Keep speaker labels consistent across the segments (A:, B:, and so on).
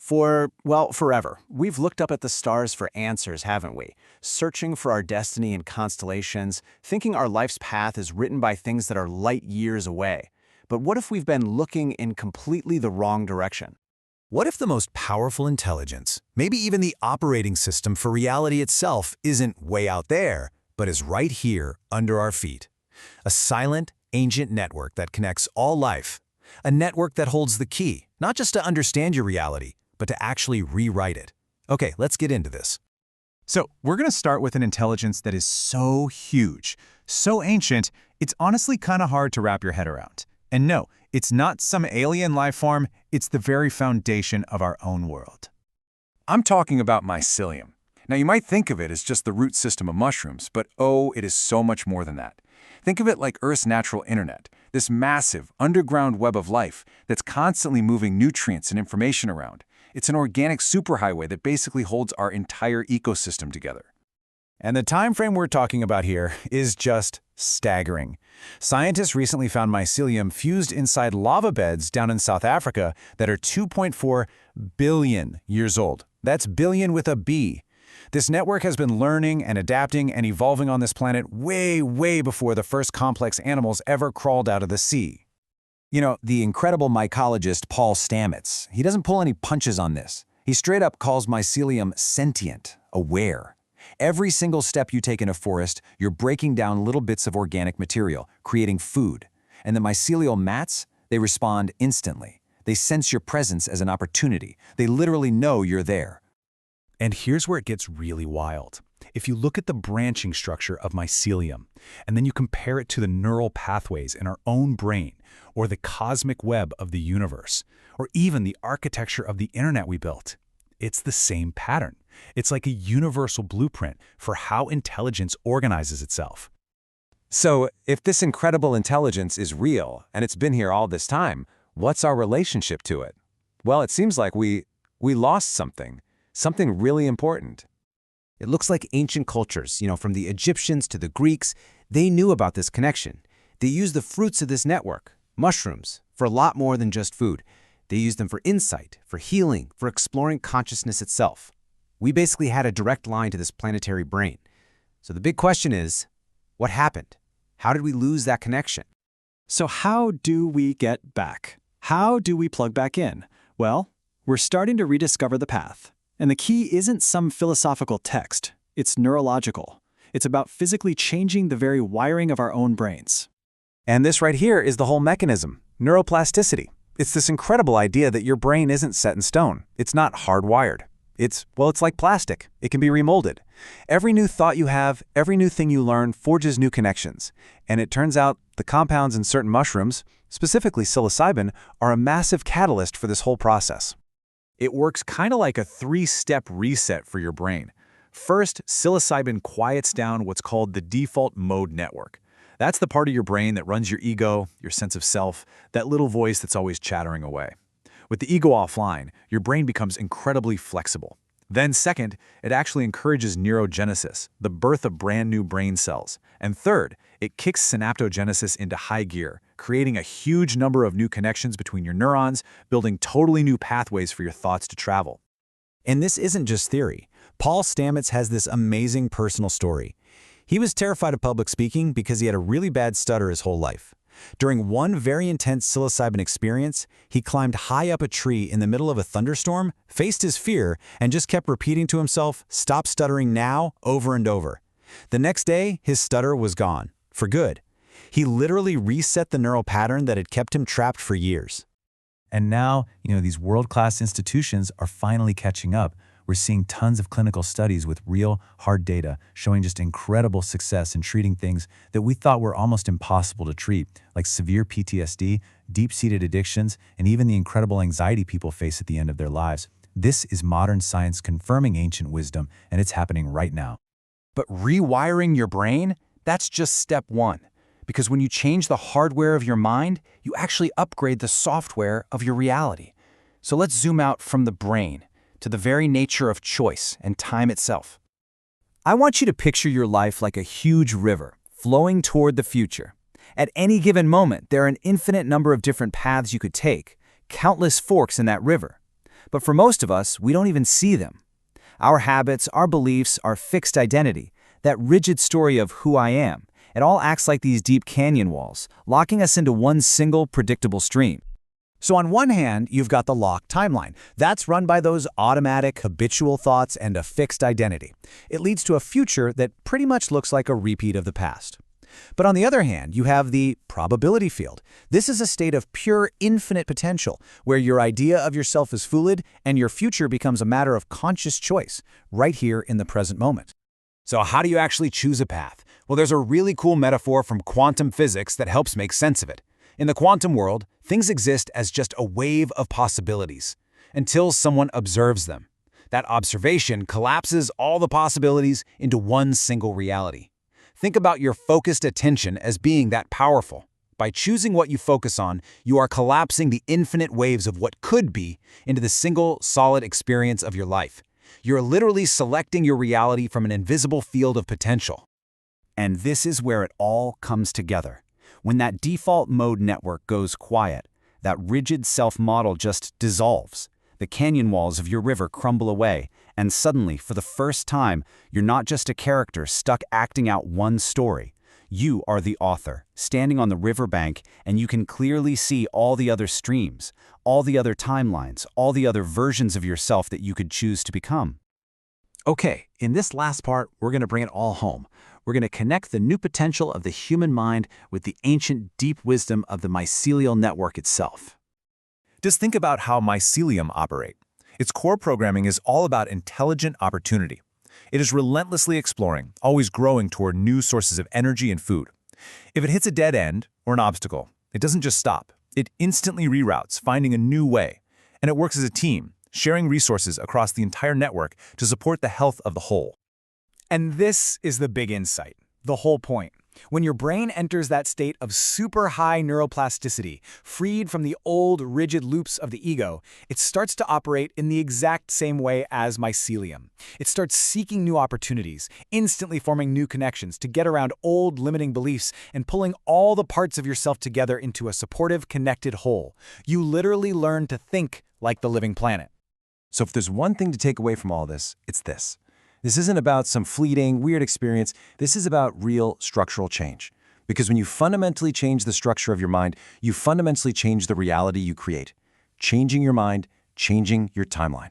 A: Well, forever. We've looked up at the stars for answers, haven't we? Searching for our destiny in constellations, thinking our life's path is written by things that are light years away. But what if we've been looking in completely the wrong direction?
B: What if the most powerful intelligence, maybe even the operating system for reality itself, isn't way out there, but is right here under our feet? A silent, ancient network that connects all life. A network that holds the key, not just to understand your reality, but to actually rewrite it. Okay, let's get into this.
C: So we're going to start with an intelligence that is so huge, so ancient, it's honestly kind of hard to wrap your head around. And no, it's not some alien life form, it's the very foundation of our own world. I'm talking about mycelium. Now you might think of it as just the root system of mushrooms, but oh, it is so much more than that. Think of it like Earth's natural internet, this massive, underground web of life that's constantly moving nutrients and information around. It's an organic superhighway that basically holds our entire ecosystem together.
B: And the time frame we're talking about here is just staggering. Scientists recently found mycelium fused inside lava beds down in South Africa that are 2.4 billion years old. That's billion with a B. This network has been learning and adapting and evolving on this planet way, way before the first complex animals ever crawled out of the sea. You know, the incredible mycologist Paul Stamets, he doesn't pull any punches on this. He straight up calls mycelium sentient, aware. Every single step you take in a forest, you're breaking down little bits of organic material, creating food. And the mycelial mats, they respond instantly. They sense your presence as an opportunity. They literally know you're there.
D: And here's where it gets really wild. If you look at the branching structure of mycelium, and then you compare it to the neural pathways in our own brain, or the cosmic web of the universe, or even the architecture of the internet we built, it's the same pattern. It's like a universal blueprint for how intelligence organizes itself.
B: So, if this incredible intelligence is real, and it's been here all this time, what's our relationship to it? Well, it seems like we lost something really important.
E: It looks like ancient cultures, from the Egyptians to the Greeks, they knew about this connection. They used the fruits of this network, mushrooms, for a lot more than just food. They used them for insight, for healing, for exploring consciousness itself. We basically had a direct line to this planetary brain. So the big question is, what happened? How did we lose that connection?
A: So how do we get back? How do we plug back in? Well, we're starting to rediscover the path. And the key isn't some philosophical text. It's neurological. It's about physically changing the very wiring of our own brains.
B: And this right here is the whole mechanism, neuroplasticity. It's this incredible idea that your brain isn't set in stone. It's not hardwired. It's like plastic. It can be remolded. Every new thought you have, every new thing you learn forges new connections. And it turns out the compounds in certain mushrooms, specifically psilocybin, are a massive catalyst for this whole process.
C: It works kind of like a three-step reset for your brain. First, psilocybin quiets down what's called the default mode network. That's the part of your brain that runs your ego, your sense of self, that little voice that's always chattering away. With the ego offline, your brain becomes incredibly flexible. Then second, it actually encourages neurogenesis, the birth of brand new brain cells. And third, it kicks synaptogenesis into high gear, creating a huge number of new connections between your neurons, building totally new pathways for your thoughts to travel.
B: And this isn't just theory. Paul Stamets has this amazing personal story. He was terrified of public speaking because he had a really bad stutter his whole life. During one very intense psilocybin experience, he climbed high up a tree in the middle of a thunderstorm, faced his fear, and just kept repeating to himself, "Stop stuttering now," over and over. The next day, his stutter was gone, for good. He literally reset the neural pattern that had kept him trapped for years.
D: And now, these world-class institutions are finally catching up. We're seeing tons of clinical studies with real, hard data showing just incredible success in treating things that we thought were almost impossible to treat, like severe PTSD, deep-seated addictions, and even the incredible anxiety people face at the end of their lives. This is modern science confirming ancient wisdom, and it's happening right now.
C: But rewiring your brain, that's just step one. Because when you change the hardware of your mind, you actually upgrade the software of your reality. So let's zoom out from the brain to the very nature of choice and time itself. I want you to picture your life like a huge river flowing toward the future. At any given moment, there are an infinite number of different paths you could take, countless forks in that river.
F: But for most of us, we don't even see them. Our habits, our beliefs, our fixed identity, that rigid story of who I am, it all acts like these deep canyon walls, locking us into one single predictable stream.
B: So on one hand, you've got the locked timeline. That's run by those automatic, habitual thoughts and a fixed identity. It leads to a future that pretty much looks like a repeat of the past. But on the other hand, you have the probability field. This is a state of pure infinite potential, where your idea of yourself is fluid and your future becomes a matter of conscious choice, right here in the present moment. So how do you actually choose a path? Well, there's a really cool metaphor from quantum physics that helps make sense of it. In the quantum world, things exist as just a wave of possibilities, until someone observes them. That observation collapses all the possibilities into one single reality. Think about your focused attention as being that powerful. By choosing what you focus on, you are collapsing the infinite waves of what could be into the single, solid experience of your life. You're literally selecting your reality from an invisible field of potential. And this is where it all comes together. When that default mode network goes quiet, that rigid self-model just dissolves. The canyon walls of your river crumble away, and suddenly, for the first time, you're not just a character stuck acting out one story. You are the author, standing on the riverbank, and you can clearly see all the other streams, all the other timelines, all the other versions of yourself that you could choose to become.
C: Okay, in this last part, we're going to bring it all home. We're going to connect the new potential of the human mind with the ancient deep wisdom of the mycelial network itself.
D: Just think about how mycelium operate. Its core programming is all about intelligent opportunity. It is relentlessly exploring, always growing toward new sources of energy and food. If it hits a dead end or an obstacle, it doesn't just stop. It instantly reroutes, finding a new way. And it works as a team, sharing resources across the entire network to support the health of the whole.
F: And this is the big insight, the whole point. When your brain enters that state of super high neuroplasticity, freed from the old rigid loops of the ego, it starts to operate in the exact same way as mycelium. It starts seeking new opportunities, instantly forming new connections to get around old limiting beliefs and pulling all the parts of yourself together into a supportive, connected whole. You literally learn to think like the living planet.
D: So if there's one thing to take away from all this, it's this. This isn't about some fleeting, weird experience. This is about real structural change. Because when you fundamentally change the structure of your mind, you fundamentally change the reality you create. Changing your mind, changing your timeline.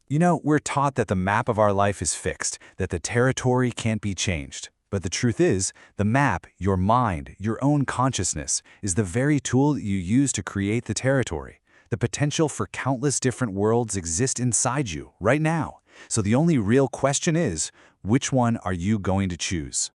B: You know, we're taught that the map of our life is fixed, that the territory can't be changed. But the truth is, the map, your mind, your own consciousness, is the very tool that you use to create the territory. The potential for countless different worlds exists inside you, right now. So the only real question is, which one are you going to choose?